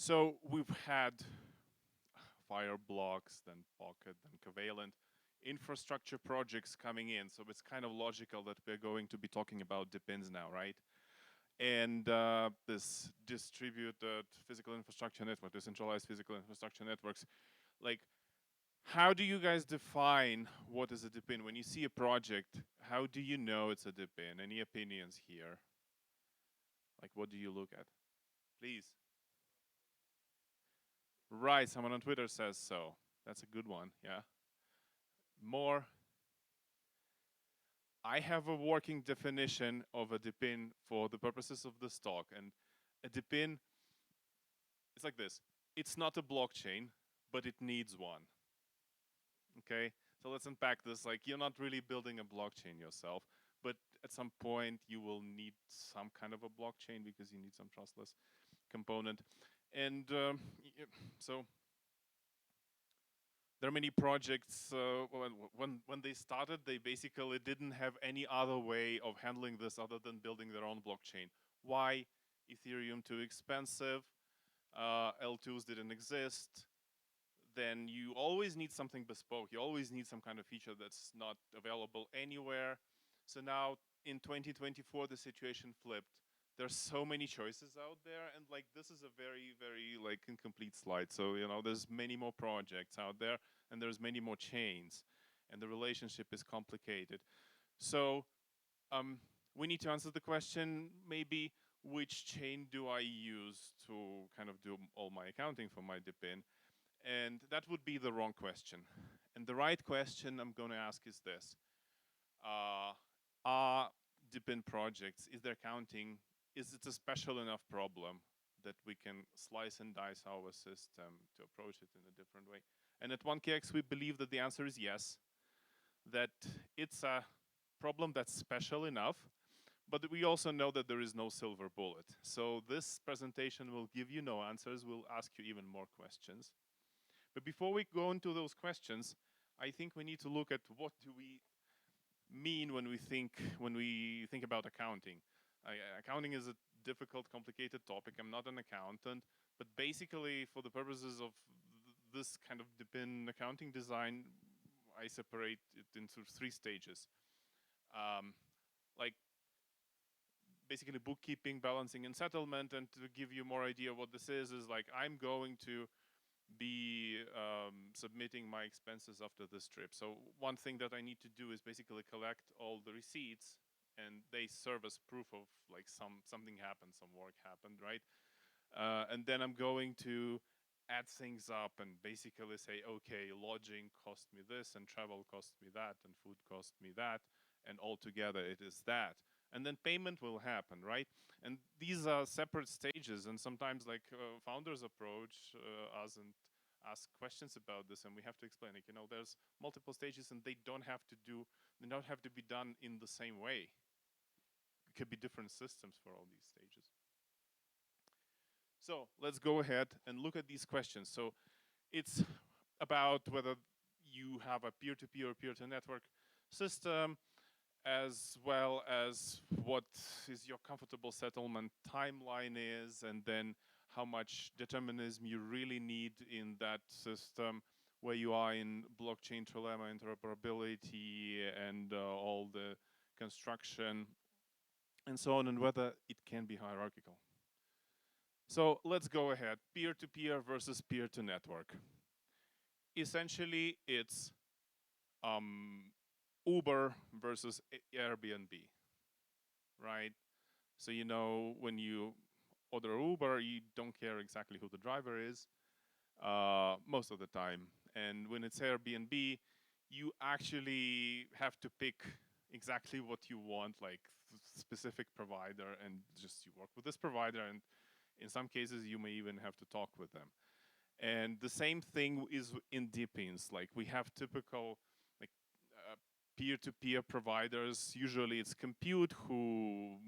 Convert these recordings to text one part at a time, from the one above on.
So we've had Fireblocks, then Pocket, then Covalent infrastructure projects coming in. So it's kind of logical that we're going to be talking about DePINs now, right? And this distributed physical infrastructure network, decentralized physical infrastructure networks, like, how do you guys define what is a DePIN? When you see a project, how do you know it's a DePIN? Any opinions here? Like, what do you look at? Please. Right, someone on Twitter says so. That's a good one, yeah. More. I have a working definition of a DePIN for the purposes of this talk. And a DePIN, it's like this. It's not a blockchain, but it needs one. Okay, so let's unpack this. Like, you're not really building a blockchain yourself, but at some point you will need some kind of a blockchain because you need some trustless component. And so there are many projects. When they started, they basically didn't have any other way of handling this other than building their own blockchain. Why? Ethereum too expensive. L2s didn't exist. Then you always need something bespoke. You always need some kind of feature that's not available anywhere. So now in 2024, the situation flipped. There's so many choices out there, and like this is a very, very like incomplete slide. So there's many more projects out there, and there's many more chains, and the relationship is complicated. So we need to answer the question, maybe, which chain do I use to kind of do all my accounting for my DePIN? And that would be the wrong question. And the right question I'm going to ask is this. Are DePIN projects, is their counting, is it a special enough problem that we can slice and dice our system to approach it in a different way? And at 1KX, we believe that the answer is yes, that it's a problem that's special enough, but we also know that there is no silver bullet. So this presentation will give you no answers, we'll ask you even more questions. But before we go into those questions, I think we need to look at what do we mean when we think about accounting. Accounting is a difficult, complicated topic. I'm not an accountant, but basically, for the purposes of this kind of DePIN accounting design, I separate it into 3 stages. Like basically bookkeeping, balancing, and settlement. And to give you more idea what this is like I'm going to be submitting my expenses after this trip. So one thing that I need to do is basically collect all the receipts, and they serve as proof of like something happened, some work happened, right? And then I'm going to add things up and basically say, okay, lodging cost me this, and travel cost me that, and food cost me that, and altogether it is that. And then payment will happen, right? And these are separate stages, and sometimes like founders approach us and ask questions about this, and we have to explain, like, there's multiple stages, and they don't have to be done in the same way. It could be different systems for all these stages. So let's go ahead and look at these questions. So it's about whether you have a peer-to-peer or peer-to-network system, as well as what is your comfortable settlement timeline is, and then how much determinism you really need in that system, where you are in blockchain trilemma, interoperability, and all the construction, and so on, and whether it can be hierarchical. So let's go ahead. Peer-to-peer versus peer-to-network. Essentially, it's Uber versus Airbnb, right? So when you order Uber, you don't care exactly who the driver is most of the time. And when it's Airbnb, you actually have to pick exactly what you want, like specific provider, and just you work with this provider, and in some cases you may even have to talk with them. And the same thing is in DePINs. Like we have typical like peer-to-peer providers. Usually it's compute, who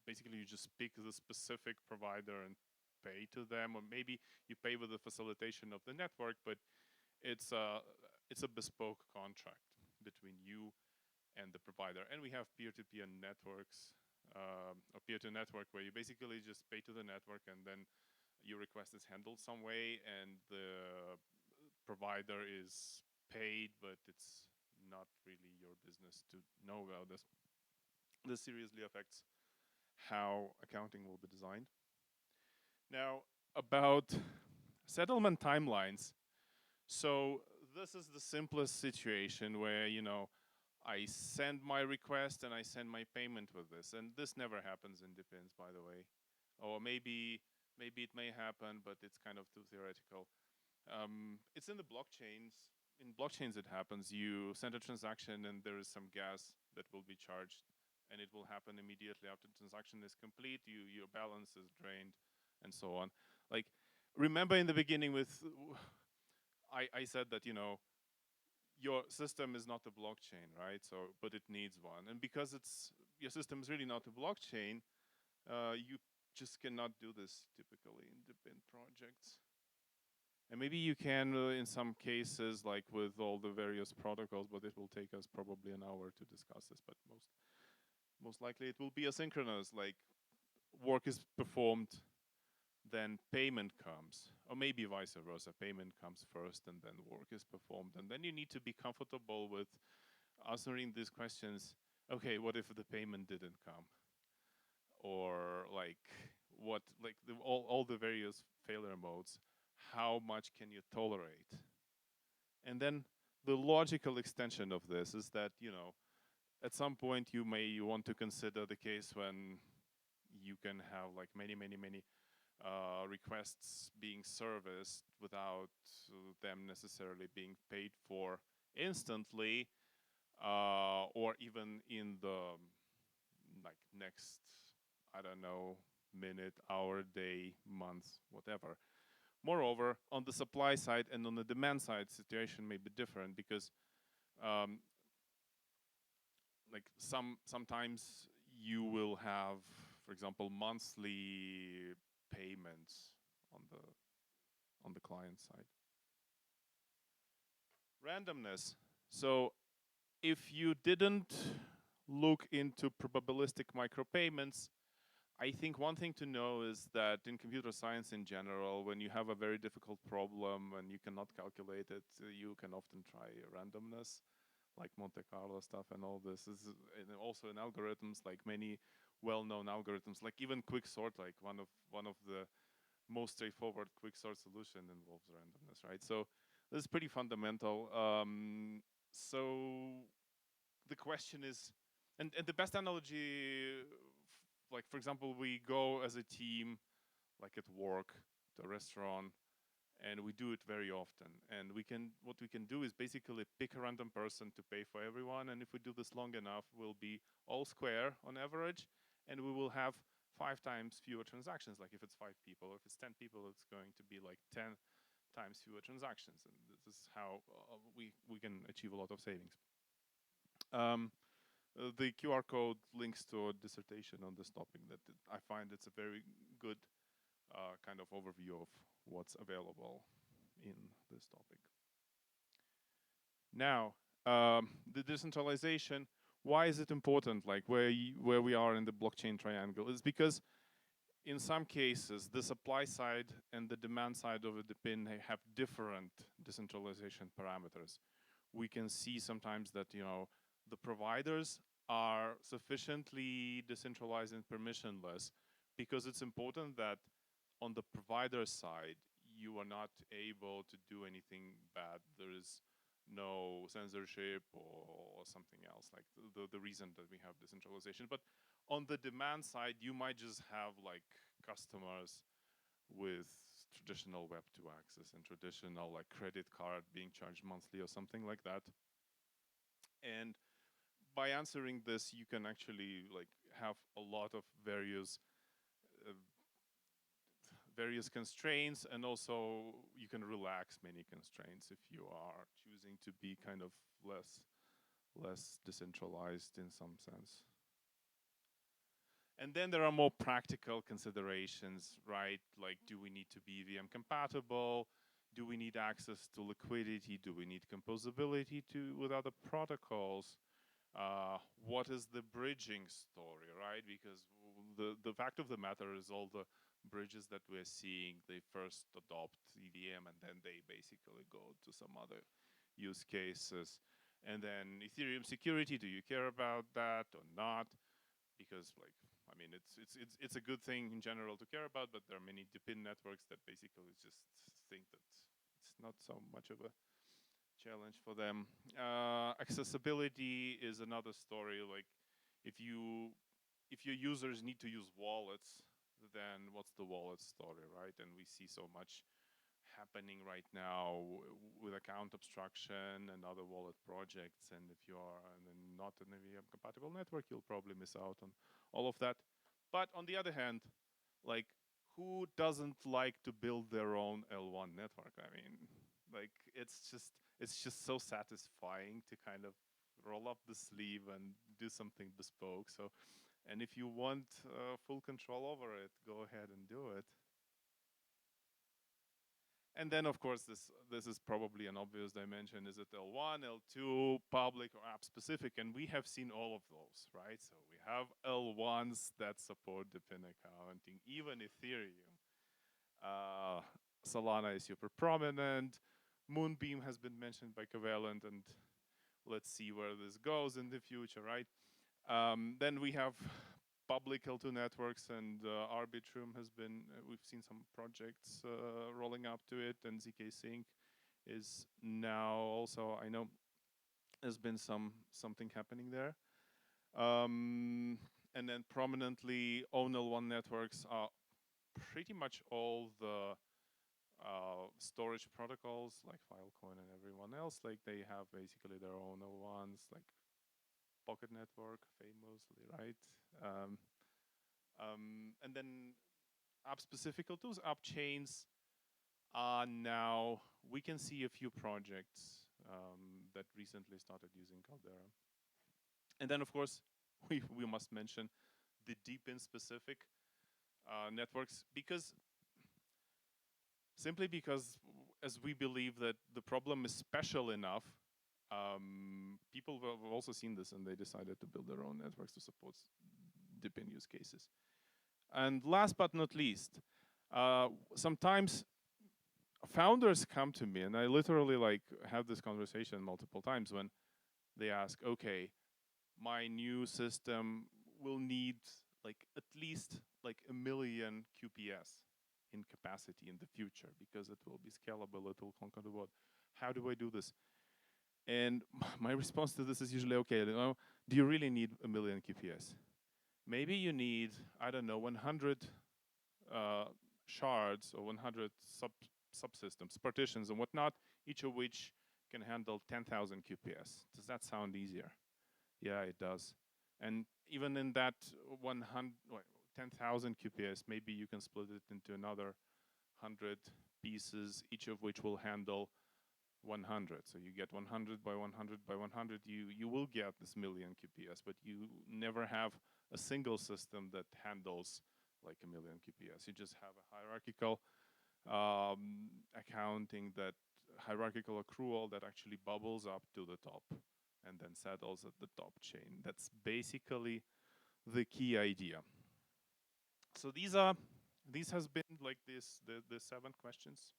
basically you just pick the specific provider and pay to them, or maybe you pay with the facilitation of the network, but it's a bespoke contract between you and the provider. And we have peer-to-peer networks, or peer-to-network, where you basically just pay to the network, and then your request is handled some way and the provider is paid, but it's not really your business to know about this. This seriously affects how accounting will be designed. Now, about settlement timelines. So this is the simplest situation where, you know, I send my request and I send my payment with this. And this never happens in DePINs, by the way. Or maybe it may happen, but it's kind of too theoretical. It's in the blockchains. In blockchains, it happens. You send a transaction and there is some gas that will be charged, and it will happen immediately after the transaction is complete. Your balance is drained, and so on. Like, remember in the beginning with, I said that, you know, your system is not a blockchain, right? So, but it needs one, and because your system is really not a blockchain, you just cannot do this typically in DePIN projects. And maybe you can in some cases, like with all the various protocols, but it will take us probably an hour to discuss this. But most likely it will be asynchronous, like work is performed, then payment comes, or maybe vice versa. Payment comes first, and then work is performed, and then you need to be comfortable with answering these questions. Okay, what if the payment didn't come? Or like what, like all the various failure modes, how much can you tolerate? And then the logical extension of this is that, you know, at some point you may want to consider the case when you can have like many requests being serviced without them necessarily being paid for instantly, or even in the like next, I don't know, minute, hour, day, month, whatever. Moreover, on the supply side and on the demand side, situation may be different because um, like sometimes you will have, for example, monthly payments on the client side. Randomness. So if you didn't look into probabilistic micropayments, I think one thing to know is that in computer science in general, when you have a very difficult problem and you cannot calculate it, you can often try randomness, like Monte Carlo stuff and all this. Is and also in algorithms, like many well-known algorithms, like even quicksort, like one of the most straightforward quicksort solution involves randomness, right? So this is pretty fundamental. So the question is, and the best analogy, like for example, we go as a team, like at work, to a restaurant, and we do it very often. And what we can do is basically pick a random person to pay for everyone. And if we do this long enough, we'll be all square on average, and we will have 5 times fewer transactions. Like if it's 5 people, or if it's 10 people, it's going to be like 10 times fewer transactions. And this is how we can achieve a lot of savings. The QR code links to a dissertation on this topic that I find it's a very good kind of overview of what's available in this topic. Now, the decentralization, why is it important? Like where we are in the blockchain triangle is because in some cases, the supply side and the demand side of a DePIN have different decentralization parameters. We can see sometimes that, you know, the providers are sufficiently decentralized and permissionless because it's important that on the provider side, you are not able to do anything bad. There is no censorship or something else, like the reason that we have decentralization. But on the demand side, you might just have like customers with traditional Web2 access and traditional like credit card being charged monthly or something like that. And by answering this, you can actually like have a lot of uh, various constraints, and also you can relax many constraints if you are choosing to be kind of less decentralized in some sense. And then there are more practical considerations, right? Like, do we need to be VM compatible? Do we need access to liquidity? Do we need composability with other protocols? What is the bridging story, right? Because the fact of the matter is all the bridges that we're seeing, they first adopt EVM and then they basically go to some other use cases. And then Ethereum security, do you care about that or not? Because like, I mean, it's a good thing in general to care about, but there are many DePIN networks that basically just think that it's not so much of a challenge for them. Accessibility is another story. Like, if your users need to use wallets, then what's the wallet story, right? And we see so much happening right now with account obstruction and other wallet projects. And if you are not an EVM compatible network, you'll probably miss out on all of that. But on the other hand, like, who doesn't like to build their own L1 network? I mean, like, it's just so satisfying to kind of roll up the sleeve and do something bespoke. So, and if you want full control over it, go ahead and do it. And then, of course, this is probably an obvious dimension. Is it L1, L2, public, or app specific? And we have seen all of those, right? So we have L1s that support DePIN accounting, even Ethereum. Solana is super prominent. Moonbeam has been mentioned by Covalent, and let's see where this goes in the future, right? Then we have public L2 networks, and Arbitrum has been, we've seen some projects rolling up to it, and ZK Sync is now also, I know there's been something happening there. And then prominently own L1 networks are pretty much all the storage protocols like Filecoin and everyone else. Like, they have basically their own L1s, like Pocket Network, famously, right? And then app-specific tools, app chains are now, we can see a few projects that recently started using Caldera. And then, of course, we must mention the DePIN specific networks, because simply because as we believe that the problem is special enough, people have also seen this and they decided to build their own networks to support DePIN use cases. And last but not least, sometimes founders come to me, and I literally like have this conversation multiple times when they ask, okay, my new system will need like at least like 1 million QPS in capacity in the future because it will be scalable, it will conquer the world. How do I do this? And my response to this is usually, okay, do you really need 1 million QPS? Maybe you need, I don't know, 100 shards or 100 subsystems, partitions and whatnot, each of which can handle 10,000 QPS. Does that sound easier? Yeah, it does. And even in that 10,000 QPS, maybe you can split it into another 100 pieces, each of which will handle 100. So you get 100 by 100 by 100, you will get this 1 million QPS, but you never have a single system that handles like 1 million QPS. You just have a hierarchical accounting, that hierarchical accrual that actually bubbles up to the top and then settles at the top chain. That's basically the key idea. So these has been like the 7 questions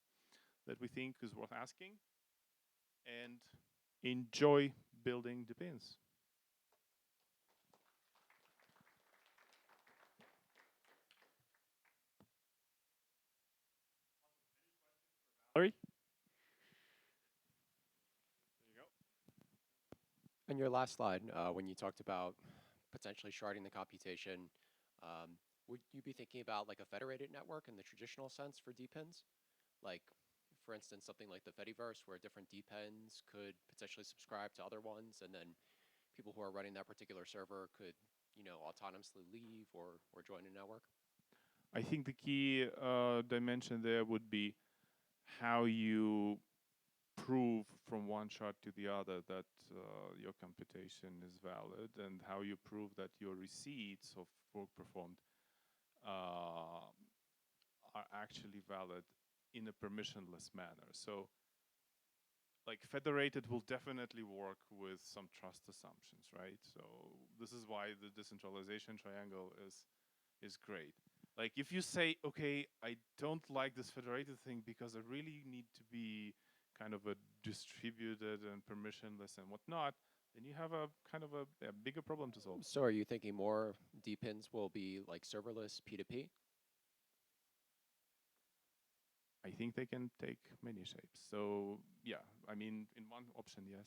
that we think is worth asking, and enjoy building DePINs. Valeriy? There you go. On your last slide, when you talked about potentially sharding the computation, would you be thinking about like a federated network in the traditional sense for DePINs? Like, for instance, something like the Fediverse, where different DePINs could potentially subscribe to other ones, and then people who are running that particular server could, autonomously leave or join a network? I think the key dimension there would be how you prove from one shard to the other that your computation is valid, and how you prove that your receipts of work performed are actually valid in a permissionless manner. So, like, federated will definitely work with some trust assumptions, right? So this is why the decentralization triangle is great. Like if you say, okay, I don't like this federated thing because I really need to be kind of a distributed and permissionless and whatnot, then you have a kind of a bigger problem to solve. So are you thinking more DePINs will be like serverless P2P? I think they can take many shapes. So yeah, I mean, in one option, yes.